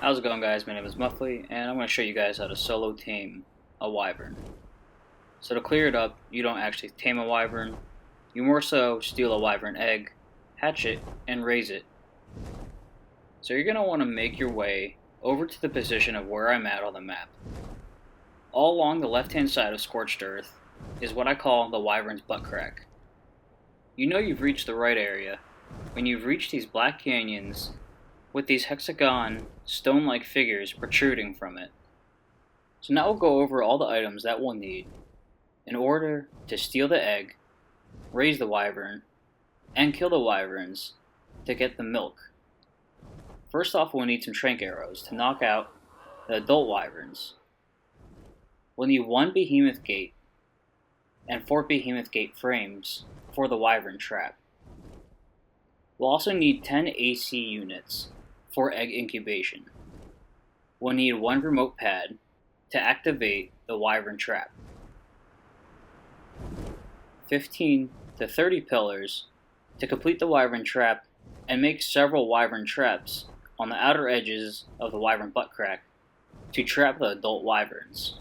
How's it going, guys? My name is Mufflee, and I'm going to show you guys how to solo tame a wyvern. So to clear it up, you don't actually tame a wyvern, you more so steal a wyvern egg, hatch it, and raise it. So you're going to want to make your way over to the position of where I'm at on the map. All along the left-hand side of Scorched Earth is what I call the wyvern's butt crack. You know you've reached the right area when you've reached these black canyons with these hexagon, stone-like figures protruding from it. So now we'll go over all the items that we'll need in order to steal the egg, raise the wyvern, and kill the wyverns to get the milk. First off, we'll need some trank arrows to knock out the adult wyverns. We'll need 1 behemoth gate and 4 behemoth gate frames for the wyvern trap. We'll also need 10 AC units for egg incubation. We'll need 1 remote pad to activate the wyvern trap. 15 to 30 pillars to complete the wyvern trap and make several wyvern traps on the outer edges of the wyvern butt crack to trap the adult wyverns.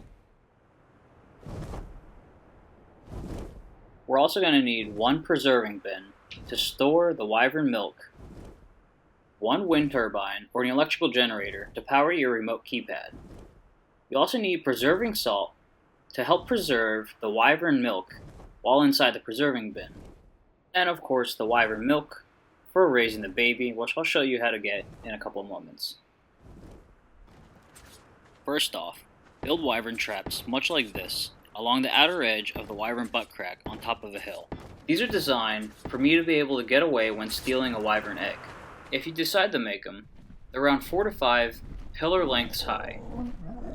We're also going to need 1 preserving bin to store the wyvern milk, 1 wind turbine or an electrical generator to power your remote keypad. You also need preserving salt to help preserve the wyvern milk while inside the preserving bin. And of course the wyvern milk for raising the baby, which I'll show you how to get in a couple of moments. First off, build wyvern traps much like this along the outer edge of the wyvern butt crack on top of a hill. These are designed for me to be able to get away when stealing a wyvern egg. If you decide to make them, they're around 4 to 5 pillar lengths high.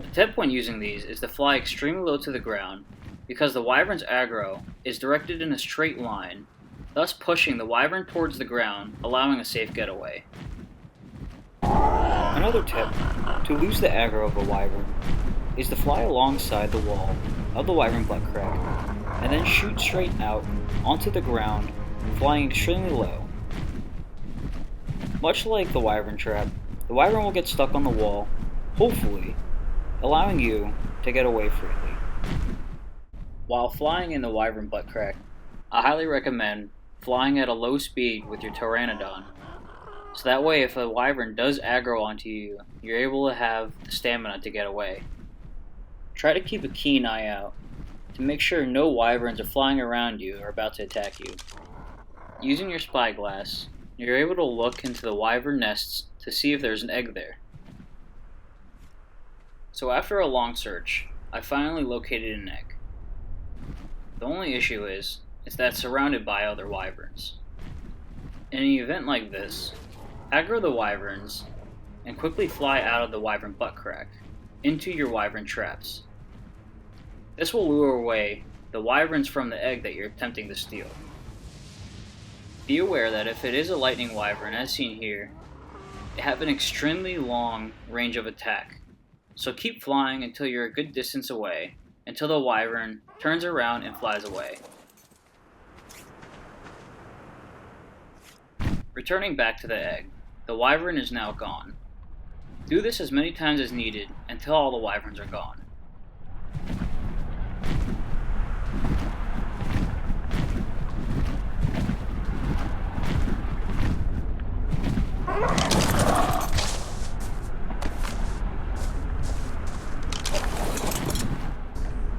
The tip when using these is to fly extremely low to the ground because the wyvern's aggro is directed in a straight line, thus pushing the wyvern towards the ground, allowing a safe getaway. Another tip to lose the aggro of a wyvern is to fly alongside the wall of the wyvern butt crack and then shoot straight out onto the ground, flying extremely low. Much like the wyvern trap, the wyvern will get stuck on the wall, hopefully allowing you to get away freely. While flying in the wyvern butt crack, I highly recommend flying at a low speed with your pteranodon, so that way if a wyvern does aggro onto you, you're able to have the stamina to get away. Try to keep a keen eye out to make sure no wyverns are flying around you or about to attack you. Using your spyglass, you're able to look into the wyvern nests to see if there's an egg there. So after a long search, I finally located an egg. The only issue is that it's surrounded by other wyverns. In an event like this, aggro the wyverns and quickly fly out of the wyvern butt crack into your wyvern traps. This will lure away the wyverns from the egg that you're attempting to steal. Be aware that if it is a lightning wyvern, as seen here, they have an extremely long range of attack, so keep flying until you're a good distance away, until the wyvern turns around and flies away. Returning back to the egg, the wyvern is now gone. Do this as many times as needed until all the wyverns are gone.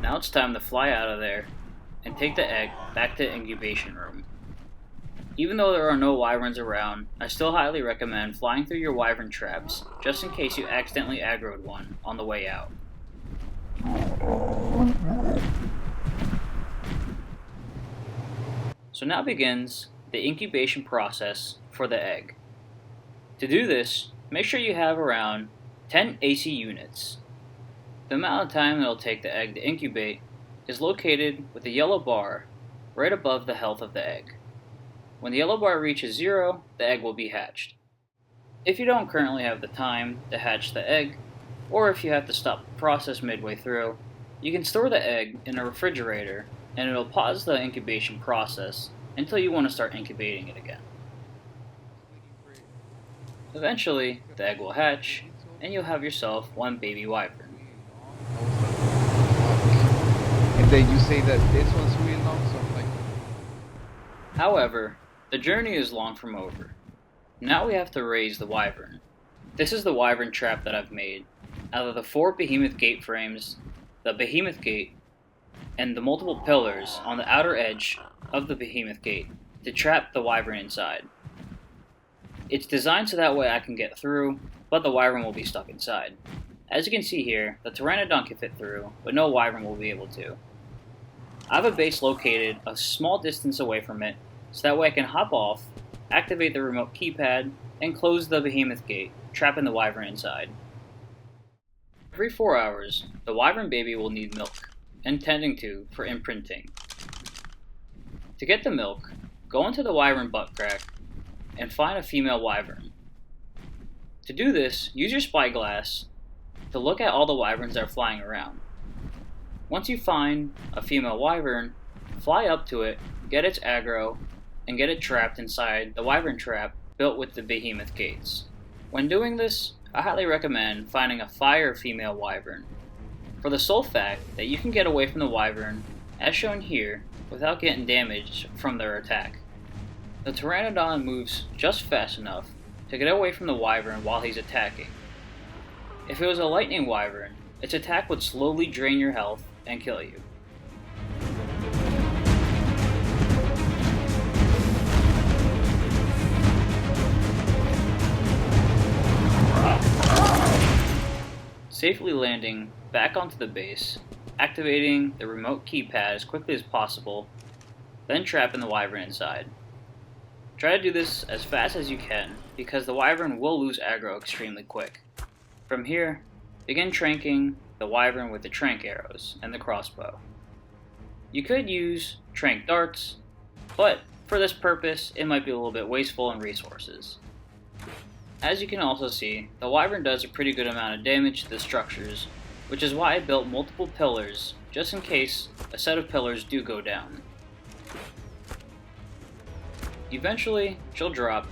Now it's time to fly out of there and take the egg back to the incubation room. Even though there are no wyverns around, I still highly recommend flying through your wyvern traps just in case you accidentally aggroed one on the way out. So now begins the incubation process for the egg. To do this, make sure you have around 10 AC units. The amount of time it will take the egg to incubate is located with the yellow bar right above the health of the egg. When the yellow bar reaches 0, the egg will be hatched. If you don't currently have the time to hatch the egg, or if you have to stop the process midway through, you can store the egg in a refrigerator and it'll pause the incubation process until you want to start incubating it again. Eventually, the egg will hatch, and you'll have yourself one baby wyvern. And then you say that this one's really long, so I'm like... However, the journey is long from over. Now we have to raise the wyvern. This is the wyvern trap that I've made. Out of the 4 behemoth gate frames, the behemoth gate, and the multiple pillars on the outer edge of the behemoth gate to trap the wyvern inside. It's designed so that way I can get through, but the wyvern will be stuck inside. As you can see here, the pteranodon can fit through, but no wyvern will be able to. I have a base located a small distance away from it, so that way I can hop off, activate the remote keypad, and close the behemoth gate, trapping the wyvern inside. Every 4 hours, the wyvern baby will need milk, and tending to for imprinting. To get the milk, go into the wyvern butt crack, and find a female wyvern. To do this, use your spyglass to look at all the wyverns that are flying around. Once you find a female wyvern, fly up to it, get its aggro, and get it trapped inside the wyvern trap built with the behemoth gates. When doing this, I highly recommend finding a fire female wyvern, for the sole fact that you can get away from the wyvern, as shown here, without getting damaged from their attack. The pteranodon moves just fast enough to get away from the wyvern while he's attacking. If it was a lightning wyvern, its attack would slowly drain your health and kill you. Safely landing back onto the base, activating the remote keypad as quickly as possible, then trapping the wyvern inside. Try to do this as fast as you can, because the wyvern will lose aggro extremely quick. From here, begin tranking the wyvern with the trank arrows and the crossbow. You could use trank darts, but for this purpose it might be a little bit wasteful in resources. As you can also see, the wyvern does a pretty good amount of damage to the structures, which is why I built multiple pillars, just in case a set of pillars do go down. Eventually, she'll drop,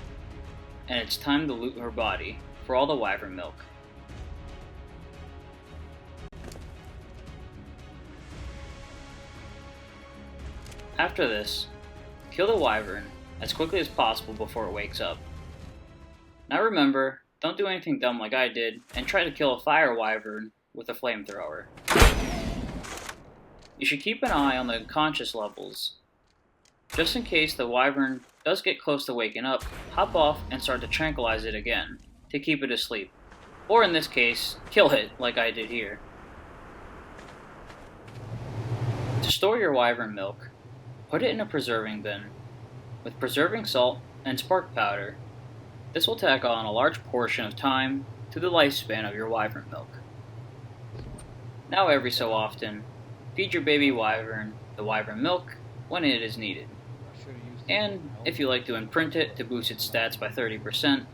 and it's time to loot her body for all the wyvern milk. After this, kill the wyvern as quickly as possible before it wakes up. Now remember, don't do anything dumb like I did and try to kill a fire wyvern with a flamethrower. You should keep an eye on the conscious levels. Just in case the wyvern does get close to waking up, hop off and start to tranquilize it again to keep it asleep. Or in this case, kill it like I did here. To store your wyvern milk, put it in a preserving bin with preserving salt and spark powder. This will tack on a large portion of time to the lifespan of your wyvern milk. Now every so often, feed your baby wyvern the wyvern milk when it is needed. And if you like to imprint it to boost its stats by 30%,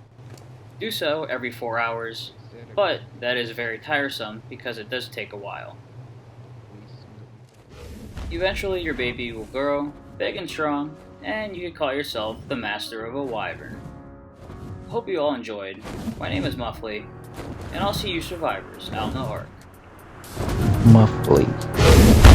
do so every 4 hours, but that is very tiresome because it does take a while. Eventually your baby will grow big and strong, and you can call yourself the master of a wyvern. Hope you all enjoyed. My name is Mufflee, and I'll see you survivors out in the Ark. Mufflee.